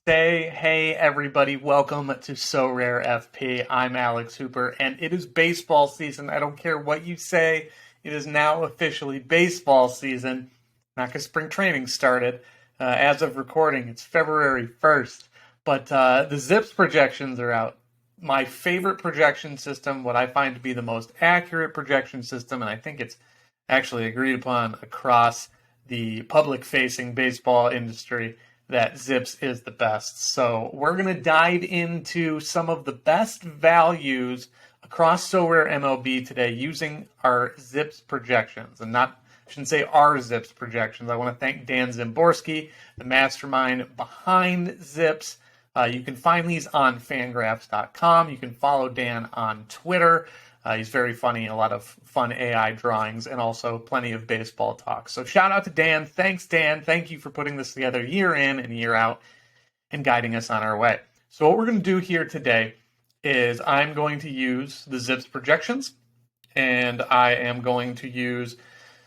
Hey everybody, welcome to Sorare FP. I'm Alex Hooper, and it is baseball season. I don't care what you say, it is now officially baseball season. Not because spring training started. As of recording, it's February 1st, but the Zips projections are out. My favorite projection system, what I find to be the most accurate projection system, and I think it's actually agreed upon across the public-facing baseball industry, that Zips is the best. So we're going to dive into some of the best values across Sorare MLB today using our Zips projections. And I shouldn't say our Zips projections. I want to thank Dan Zimborski, the mastermind behind Zips. You can find these on fangraphs.com. You can follow Dan on Twitter. He's very funny, a lot of fun AI drawings, and also plenty of baseball talk. So shout out to Dan. Thanks, Dan. Thank you for putting this together year in and year out and guiding us on our way. So what we're going to do here today is I'm going to use the Zips projections, and I am going to use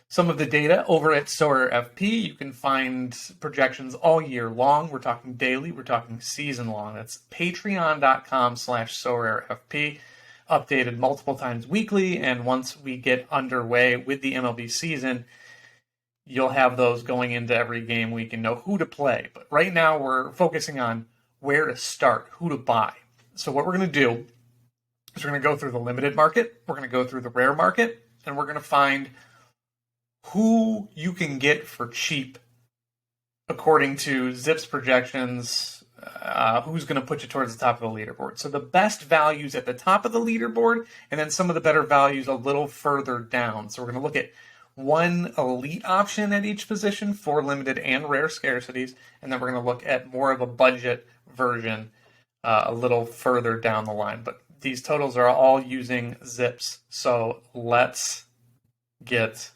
some of the data over at Sorare FP. You can find projections all year long. We're talking daily. We're talking season long. That's patreon.com/Sorare FP. Updated multiple times weekly, and once we get underway with the MLB season, you'll have those going into every game week and know who to play. But right now we're focusing on where to start, who to buy. So what we're going to do is we're going to go through the limited market, we're going to go through the rare market, and we're going to find who you can get for cheap according to Zips projections. Who's going to put you towards the top of the leaderboard. So the best values at the top of the leaderboard, and then some of the better values a little further down. So we're going to look at one elite option at each position for limited and rare scarcities, and then we're going to look at more of a budget version a little further down the line. But these totals are all using Zips. So let's get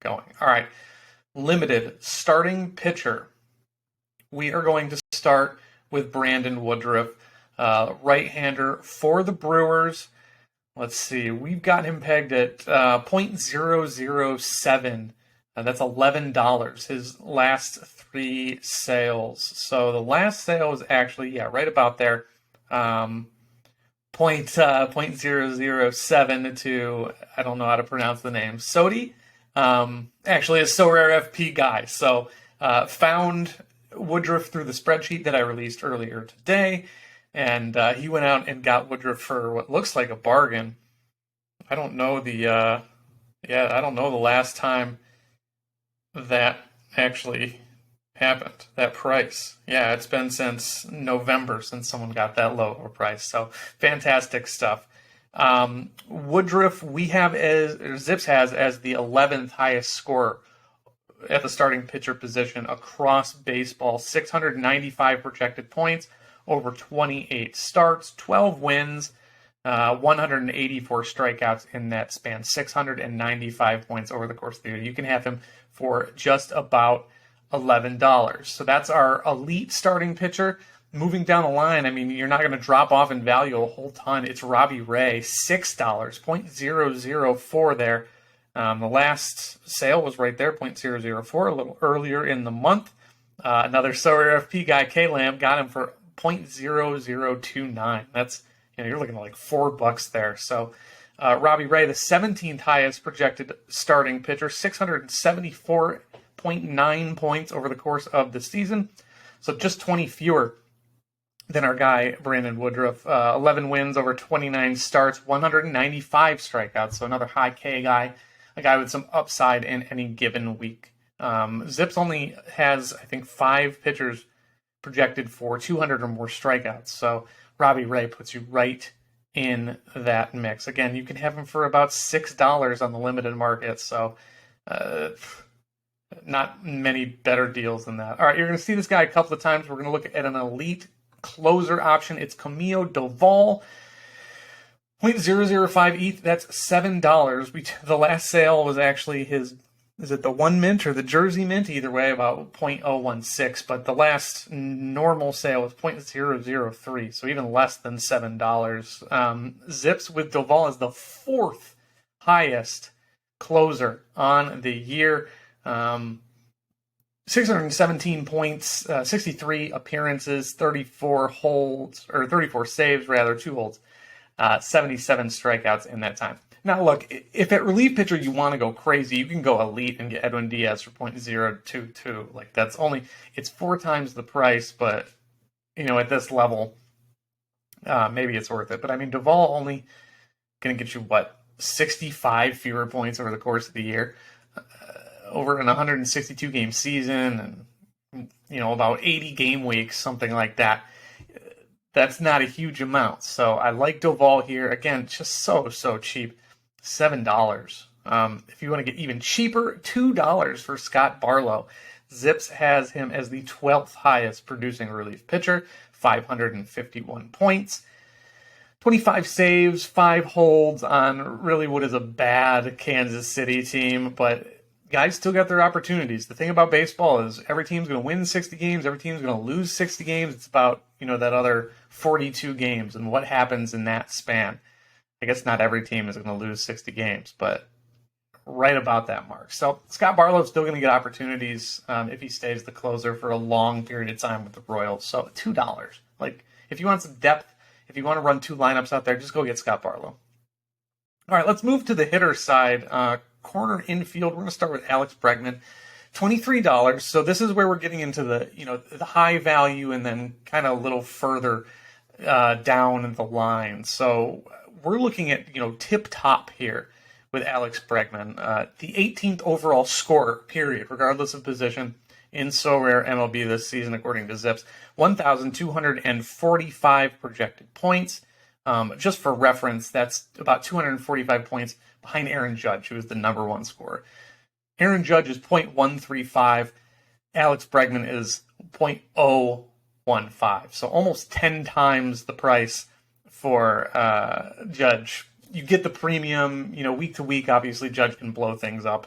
going. All right, limited starting pitcher. We are going to start with Brandon Woodruff, right-hander for the Brewers. Let's see, we've got him pegged at .007. That's $11. His last three sales. So the last sale was actually, right about there. .007 to, I don't know how to pronounce the name, Sodi. Actually a Sorare FP guy. So found Woodruff through the spreadsheet that I released earlier today, and he went out and got Woodruff for what looks like a bargain. I don't know the last time that actually happened, that price. Yeah, it's been since November since someone got that low of a price. So fantastic stuff. Woodruff Zips has as the 11th highest scorer at the starting pitcher position across baseball. 695 projected points over 28 starts, 12 wins, 184 strikeouts in that span, 695 points over the course of the year. You can have him for just about $11. So that's our elite starting pitcher. Moving down the line, I mean, you're not going to drop off in value a whole ton. It's Robbie Ray, $6, .004 there. The last sale was right there, .004, a little earlier in the month. Another Sorare FP guy, K-Lamb, got him for .0029. That's, you're looking at like $4 there. So Robbie Ray, the 17th highest projected starting pitcher, 674.9 points over the course of the season. So just 20 fewer than our guy, Brandon Woodruff. 11 wins over 29 starts, 195 strikeouts. So another high K guy. A guy with some upside in any given week. Zips only has, I think, 5 pitchers projected for 200 or more strikeouts. So Robbie Ray puts you right in that mix. Again, you can have him for about $6 on the limited market. So not many better deals than that. All right, you're going to see this guy a couple of times. We're going to look at an elite closer option. It's Camilo Doval. .005 ETH, that's $7. The last sale was actually his, is it the one mint or the jersey mint? Either way, about .016. But the last normal sale was .003, so even less than $7. Zips with Doval as the 4th highest closer on the year. 617 points, 63 appearances, 34 holds, or 34 saves, rather, 2 holds, 77 strikeouts in that time. Now, look, if at relief pitcher you want to go crazy, you can go elite and get Edwin Diaz for .022. Like, it's 4 times the price, but, at this level, maybe it's worth it. But, I mean, Duvall only going to get you, 65 fewer points over the course of the year, over an 162-game season, and, about 80 game weeks, something like that. That's not a huge amount. So I like Duvall here. Again, just so cheap. $7. If you want to get even cheaper, $2 for Scott Barlow. Zips has him as the 12th highest producing relief pitcher, 551 points. 25 saves, 5 holds on really what is a bad Kansas City team, but guys still got their opportunities. The thing about baseball is every team's going to win 60 games, every team's going to lose 60 games. It's about, that other 42 games and what happens in that span. I guess not every team is going to lose 60 games, but right about that mark. So Scott Barlow's still going to get opportunities if he stays the closer for a long period of time with the Royals. So $2. Like, if you want some depth, if you want to run 2 lineups out there, just go get Scott Barlow. All right, let's move to the hitter side. Corner infield, we're going to start with Alex Bregman. $23. So this is where we're getting into the, the high value and then kind of a little further down the line. So we're looking at, tip top here with Alex Bregman. The 18th overall scorer, period, regardless of position, in Sorare MLB this season, according to Zips. 1,245 projected points. Just for reference, that's about 245 points behind Aaron Judge, who is the number 1 scorer. Aaron Judge is .135. Alex Bregman is .015. So almost 10 times the price for Judge. You get the premium, week to week. Obviously, Judge can blow things up.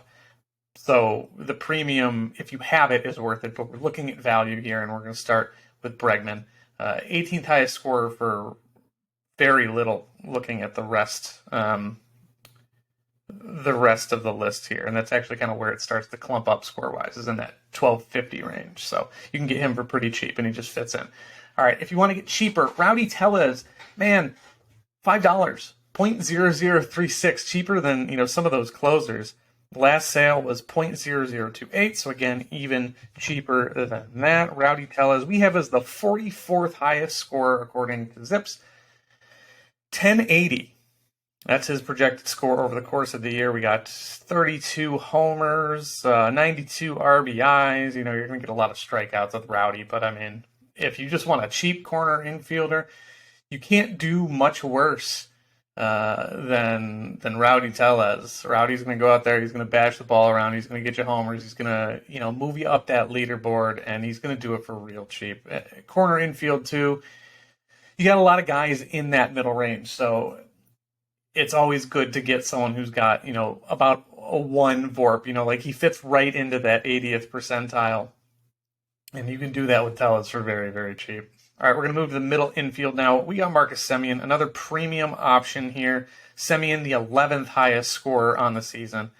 So the premium, if you have it, is worth it. But we're looking at value here, and we're going to start with Bregman. 18th highest scorer for very little, looking at the rest of the list here. And that's actually kind of where it starts to clump up score-wise, is in that 1250 range. So you can get him for pretty cheap, and he just fits in. All right, if you want to get cheaper, Rowdy Tellez, man, $5, .0036, cheaper than, some of those closers. Last sale was .0028, so again, even cheaper than that. Rowdy Tellez, we have as the 44th highest scorer according to Zips. 1080. That's his projected score over the course of the year. We got 32 homers, 92 RBIs. You're going to get a lot of strikeouts with Rowdy, but I mean, if you just want a cheap corner infielder, you can't do much worse than Rowdy Tellez. Rowdy's going to go out there. He's going to bash the ball around. He's going to get you homers. He's going to, move you up that leaderboard, and he's going to do it for real cheap. Corner infield too. You got a lot of guys in that middle range, so it's always good to get someone who's got, about a 1 VORP. Like he fits right into that 80th percentile, and you can do that with Tellez for very, very cheap. All right, we're going to move to the middle infield now. We got Marcus Semien, another premium option here. Semien, the 11th highest scorer on the season.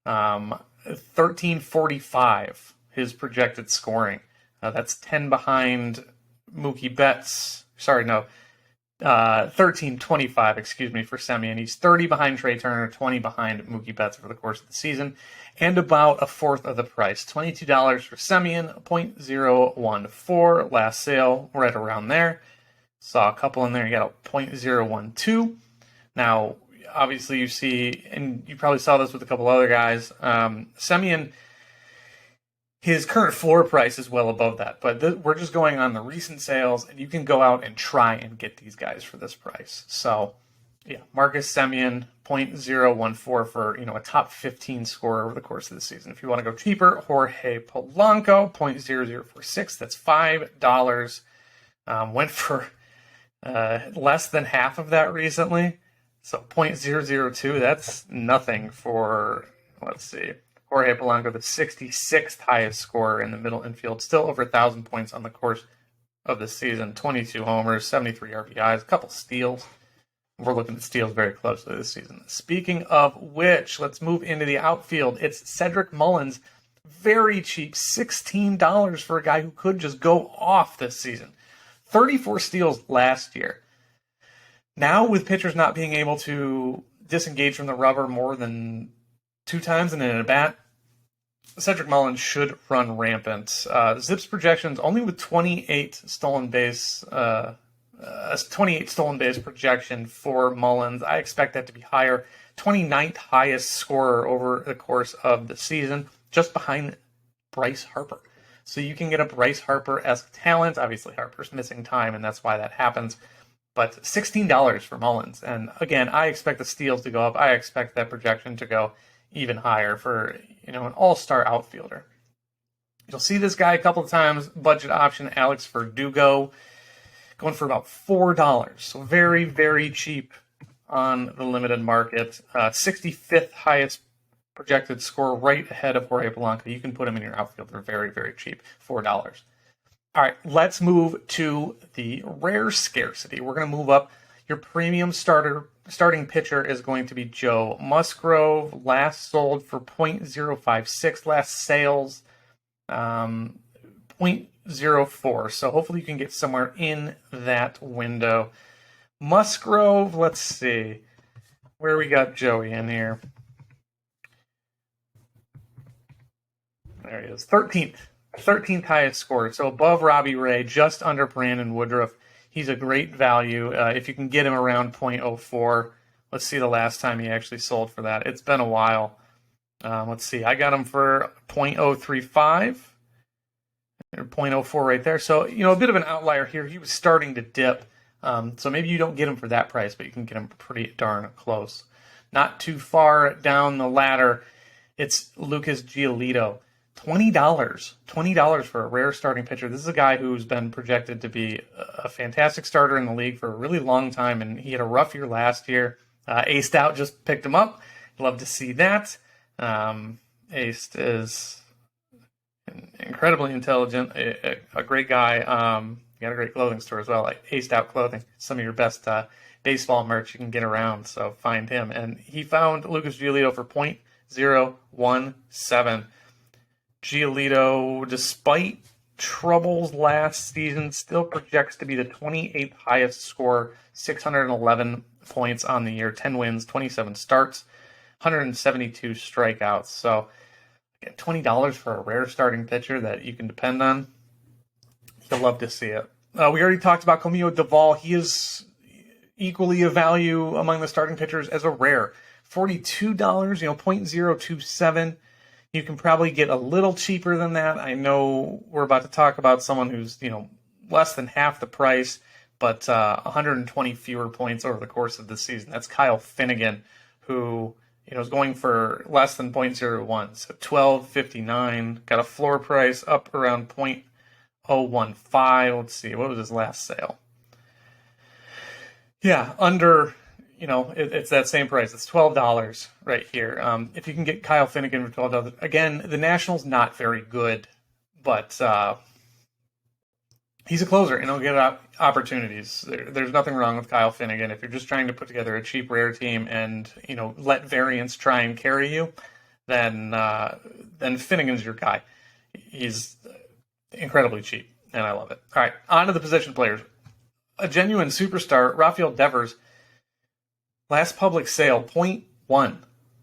1345, his projected scoring. That's 10 behind Mookie Betts. 1325, for Semien. He's 30 behind Trey Turner, 20 behind Mookie Betts over the course of the season, and about a fourth of the price. $22 for Semien, .014. Last sale, right around there. Saw a couple in there. You got a .012. Now, obviously, you see, and you probably saw this with a couple other guys, Semien, his current floor price is well above that, but we're just going on the recent sales, and you can go out and try and get these guys for this price. So, yeah, Marcus Semien, .014 for, a top 15 scorer over the course of the season. If you want to go cheaper, Jorge Polanco, .0046, that's $5. Went for less than half of that recently. So .002, that's nothing for, let's see, Jorge Polanco, the 66th highest scorer in the middle infield, still over 1,000 points on the course of the season. 22 homers, 73 RBIs, a couple steals. We're looking at steals very closely this season. Speaking of which, let's move into the outfield. It's Cedric Mullins, Very cheap, $16 for a guy who could just go off this season. 34 steals last year. Now, with pitchers not being able to disengage from the rubber more than 2 times in an at-bat, Cedric Mullins should run rampant. Zips projections only with 28 stolen base, a 28 stolen base projection for Mullins. I expect that to be higher. 29th highest scorer over the course of the season, just behind Bryce Harper. So you can get a Bryce Harper-esque talent. Obviously, Harper's missing time, and that's why that happens. But $16 for Mullins. And again, I expect the steals to go up. I expect that projection to go even higher for, an all-star outfielder. You'll see this guy a couple of times. Budget option, Alex Verdugo, going for about $4. So very, very cheap on the limited market. 65th highest projected score, right ahead of Jorge Polanco. You can put him in your outfield for very, very cheap, $4. All right, let's move to the rare scarcity. We're going to move up. Your premium starting pitcher is going to be Joe Musgrove. Last sold for .056. Last sales, .04. So hopefully you can get somewhere in that window. Musgrove, let's see where we got Joey in here. There he is, 13th highest score, so above Robbie Ray, just under Brandon Woodruff. He's a great value if you can get him around .04. Let's see the last time he actually sold for that. It's been a while. Let's see. I got him for .035 or .04 right there. So, a bit of an outlier here. He was starting to dip. So maybe you don't get him for that price, but you can get him pretty darn close. Not too far down the ladder, it's Lucas Giolito. $20 for a rare starting pitcher. This is a guy who's been projected to be a fantastic starter in the league for a really long time, and he had a rough year last year. Aced Out just picked him up. Love to see that. Aced is incredibly intelligent, a great guy. He got a great clothing store as well, like Aced Out Clothing. Some of your best baseball merch you can get around, so find him. And he found Lucas Giolito for .017. Giolito, despite troubles last season, still projects to be the 28th highest scorer, 611 points on the year, 10 wins, 27 starts, 172 strikeouts. So, again, $20 for a rare starting pitcher that you can depend on. You'll love to see it. We already talked about Camilo Doval. He is equally a value among the starting pitchers as a rare. $42, .027. You can probably get a little cheaper than that. I know we're about to talk about someone who's, less than half the price, but 120 fewer points over the course of the season. That's Kyle Finnegan, who, is going for less than .01. So $12.59. Got a floor price up around .015. Let's see, what was his last sale? Yeah, under... it's that same price. It's $12 right here. If you can get Kyle Finnegan for $12, again, the Nationals not very good, but he's a closer and he'll get opportunities. There's nothing wrong with Kyle Finnegan. If you're just trying to put together a cheap rare team and let variants try and carry you, then Finnegan's your guy. He's incredibly cheap, and I love it. All right, on to the position players. A genuine superstar, Rafael Devers. Last public sale, .1.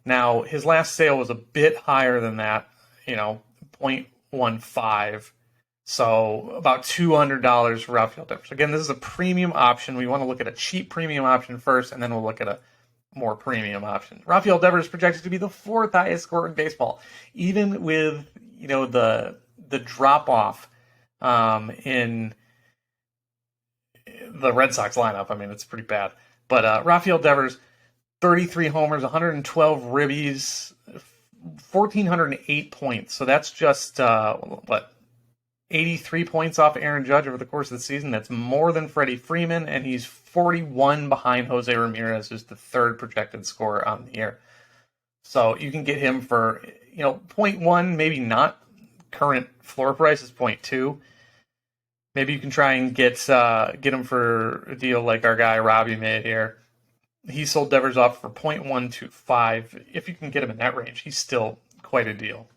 Now, his last sale was a bit higher than that, .15. So about $200 for Rafael Devers. Again, this is a premium option. We want to look at a cheap premium option first, and then we'll look at a more premium option. Rafael Devers is projected to be the 4th highest scorer in baseball, even with the drop-off in the Red Sox lineup. I mean, it's pretty bad. But Rafael Devers, 33 homers, 112 ribbies, 1,408 points. So that's just, 83 points off Aaron Judge over the course of the season. That's more than Freddie Freeman, and he's 41 behind Jose Ramirez, who's the 3rd projected scorer on the year. So you can get him for, .1, maybe not. Current floor price is .2. Maybe you can try and get him for a deal like our guy Robbie made here. He sold Devers off for .125. If you can get him in that range, he's still quite a deal.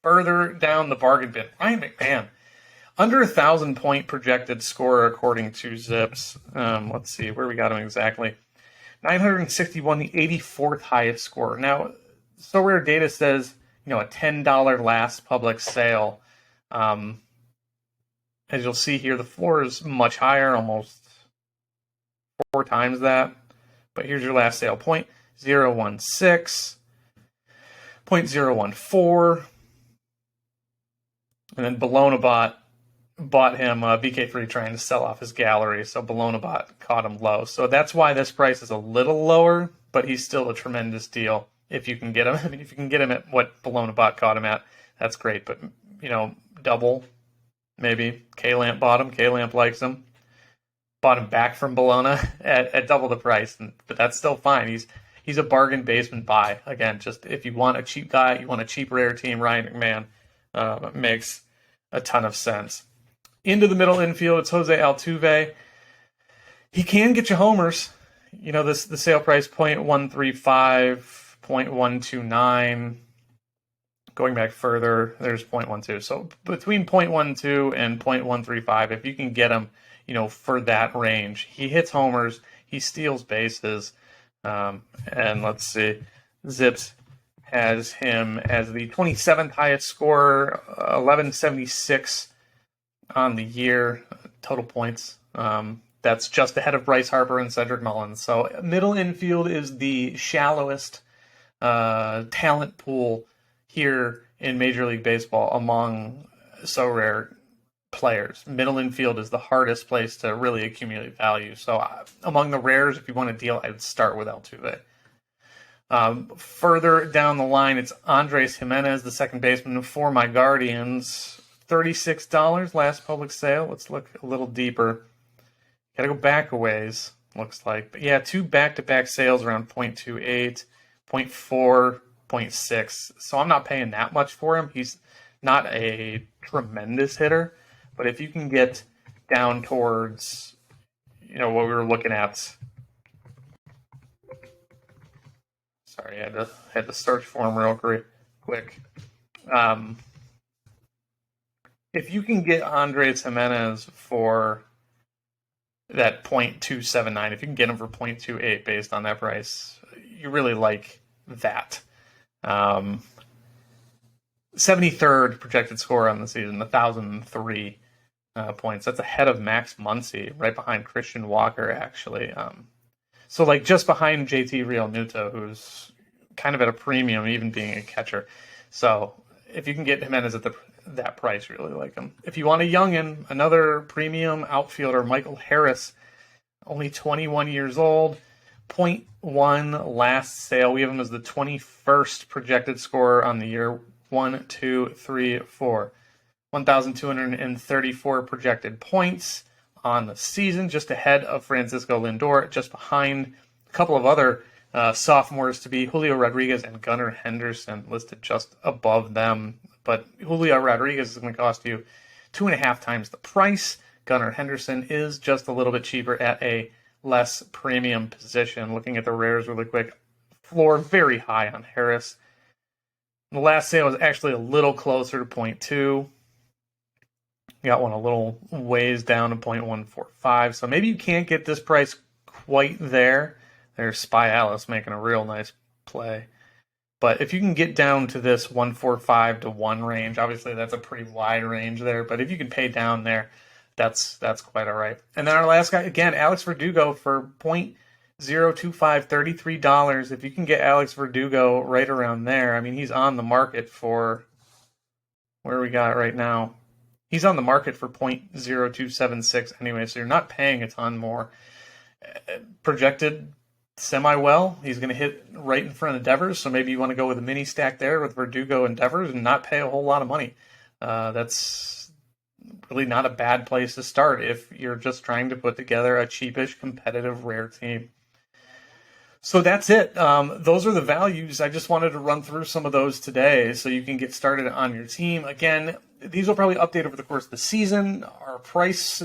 Further down the bargain bin, Ryan McMahon. Under 1,000 point projected scorer according to Zips. Let's see where we got him exactly. 961, the 84th highest score. Now, Sorare data says, a $10 last public sale. As you'll see here, the floor is much higher, almost 4 times that. But here's your last sale, 0.016, 0.014, and then Bologna bought him BK3 trying to sell off his gallery, so Bologna caught him low. So that's why this price is a little lower, but he's still a tremendous deal if you can get him. I mean, if you can get him at what Bologna caught him at, that's great. But, double, maybe. K-Lamp bought him. K-Lamp likes him. Bought him back from Bologna at double the price, but that's still fine. He's a bargain basement buy. Again, just if you want a cheap guy, you want a cheap rare team, Ryan McMahon makes a ton of sense. Into the middle infield, it's Jose Altuve. He can get you homers. The sale price 0.135, 0.129. Going back further, there's 0.12. So between 0.12 and 0.135, if you can get him, for that range, he hits homers, he steals bases, and let's see, Zips has him as the 27th highest scorer, 1176 on the year, total points. That's just ahead of Bryce Harper and Cedric Mullins. So middle infield is the shallowest talent pool here in Major League Baseball among Sorare players. Middle infield is the hardest place to really accumulate value. So among the rares, if you want a deal, I would start with Altuve. Further down the line, it's Andres Jimenez, the second baseman for my Guardians. $36 last public sale. Let's look a little deeper. Got to go back a ways, looks like. But yeah, 2 back-to-back sales around 0.28, 0.4, 0.6. So I'm not paying that much for him. He's not a tremendous hitter. But if you can get down towards, what we were looking at. Sorry, I had to search for him real quick. If you can get Andres Jimenez for that 0.279, if you can get him for 0.28 based on that price, you really like that. 73rd projected score on the season, 1,003 points. That's ahead of Max Muncy, right behind Christian Walker, actually. So, just behind JT Realmuto, who's kind of at a premium, even being a catcher. So, if you can get Jimenez at that price, you really like him. If you want a youngin, another premium outfielder, Michael Harris, only 21 years old, 0.1 last sale. We have him as the 21st projected scorer on the year. 1, 2, 3, 4. 1,234 projected points on the season, just ahead of Francisco Lindor, just behind a couple of other sophomores to be Julio Rodriguez and Gunnar Henderson, listed just above them. But Julio Rodriguez is going to cost you 2.5 times the price. Gunnar Henderson is just a little bit cheaper at a less premium position. Looking at the rares really quick, floor very high on Harris. The last sale was actually a little closer to 0.2. Got one a little ways down to 0.145. So maybe you can't get this price quite there. There's Spy Alice making a real nice play. But if you can get down to this 145 to 1 range, obviously that's a pretty wide range there. But if you can pay down there, that's quite all right. And then our last guy, again, Alex Verdugo for 0.025, $33. If you can get Alex Verdugo right around there, I mean, he's on the market for, where we got right now? He's on the market for 0.0276 anyway, so you're not paying a ton more. Projected semi-well. He's going to hit right in front of Devers, so maybe you want to go with a mini stack there with Verdugo and Devers and not pay a whole lot of money. That's really not a bad place to start if you're just trying to put together a cheapish, competitive, rare team. So that's it. Those are the values. I just wanted to run through some of those today so you can get started on your team. Again, these will probably update over the course of the season. Our price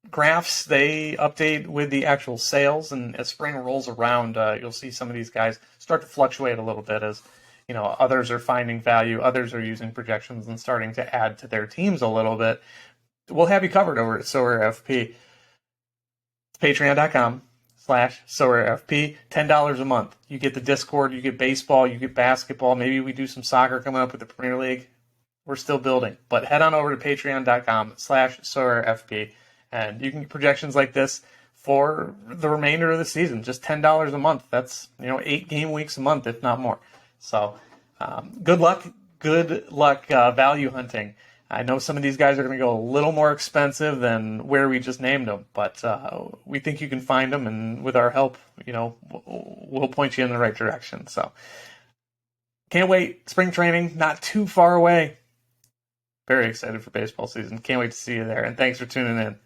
graphs, they update with the actual sales, and as spring rolls around, you'll see some of these guys start to fluctuate a little bit as others are finding value, others are using projections and starting to add to their teams a little bit, we'll have you covered over at SorareFP. Patreon.com/SorareFP, $10 a month. You get the Discord, you get baseball, you get basketball. Maybe we do some soccer coming up with the Premier League. We're still building. But head on over to Patreon.com/SorareFP, and you can get projections like this for the remainder of the season. Just $10 a month. That's 8 game weeks a month, if not more. So good luck value hunting. I know some of these guys are going to go a little more expensive than where we just named them, but we think you can find them, and with our help, we'll point you in the right direction. So can't wait. Spring training, not too far away. Very excited for baseball season. Can't wait to see you there, and thanks for tuning in.